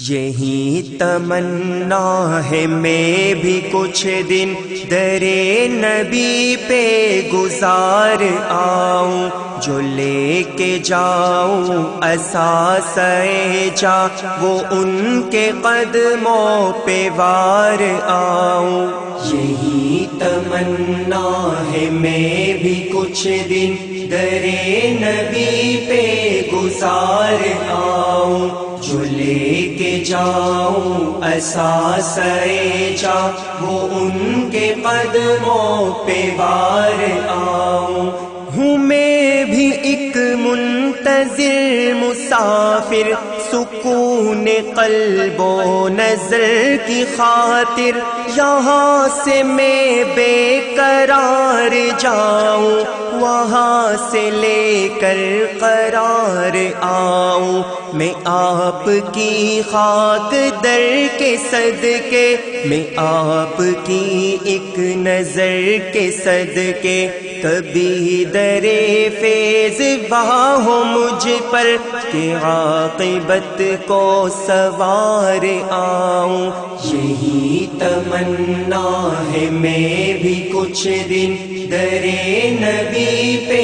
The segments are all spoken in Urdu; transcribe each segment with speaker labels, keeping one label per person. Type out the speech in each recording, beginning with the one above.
Speaker 1: یہی تمنا ہے میں بھی کچھ دن درے نبی پہ گزار آؤں، جو لے کے جاؤں اثاثۂ جاں وہ ان کے قدموں پہ وار آؤں۔ یہی تمنا ہے میں بھی کچھ دن درے نبی پہ گزار آؤں، جو لے کے جاؤں اثاثۂ جاں وہ ان کے قدموں پہ وار آؤں۔ ہوں میں بھی ایک منتظر مسافر، سکون قلب و نظر کی خاطر یہاں سے میں بے قرار جاؤں، وہاں سے لے کر قرار آؤں۔ میں آپ کی خاک در کے صدقے، میں آپ کی ایک نظر کے صدقے کبھی درے فیض بہا ہو مجھ پر کہ عاقبت کو سوار آؤں۔ یہی تمنا ہے میں بھی کچھ دن درے نبی پہ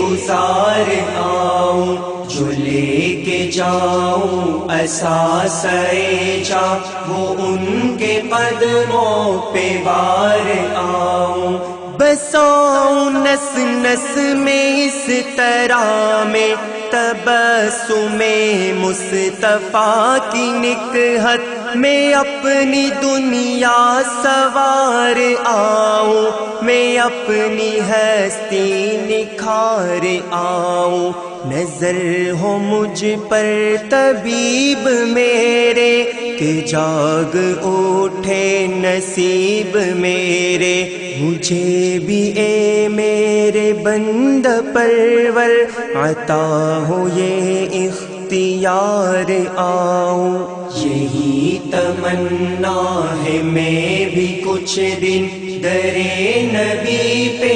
Speaker 1: گزار آؤں، جو لے کے جاؤں اثاثۂ جاں وہ ان کے قدموں پہ وار آؤں۔ بساؤں نس نس میں اس طرح میں تبسم مصطفیٰ کی نکہت، میں اپنی دنیا سوار آؤں، میں اپنی ہستی نکھار آؤں۔ نظر ہو مجھ پر طبیب میرے کہ جاگ اٹھے نصیب میرے، مجھے بھی اے میرے بند پرور عطا ہو یہ اختیار آؤں۔ یہی تمنا ہے میں بھی کچھ دن درے نبی پہ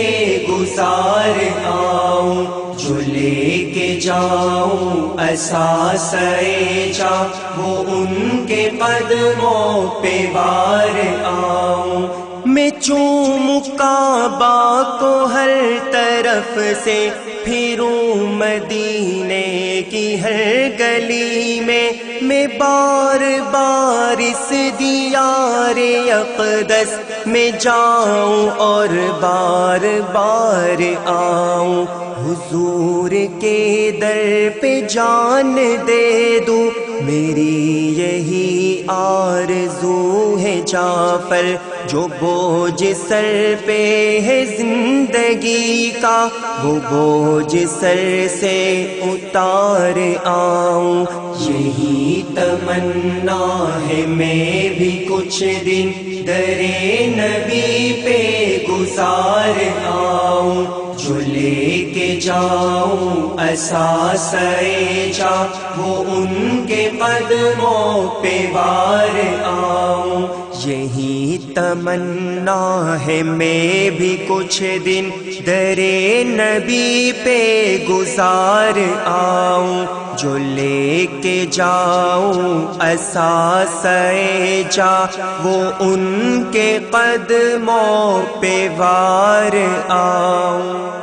Speaker 1: گزار آؤں، جو لے کے جاؤں اثاثۂ جاں وہ ان کے قدموں پہ وار آؤں۔ میں چوموں کعبہ کو ہر طرف سے، پھروں مدینے کی ہر گلی میں بار بار اس دیار اقدس میں جاؤں اور بار بار آؤں۔ حضور کے در پہ جان دے دوں، میری یہی آرزو ہے جعفر، جو بوجھ سر پہ ہے زندگی کا وہ بوجھ سر سے اتار آؤں۔ یہی تمنا ہے میں بھی کچھ دن درے نبی پہ گزار آؤں، جو لے کے جاؤں اثاثۂ جاں وہ ان کے قدموں پہ وار آؤں۔ یہی تمنا ہے میں بھی کچھ دن درے نبی پہ گزار آؤں، جو لے کے جاؤں اثاثۂ جاں وہ ان کے قدموں پہ وار آؤں۔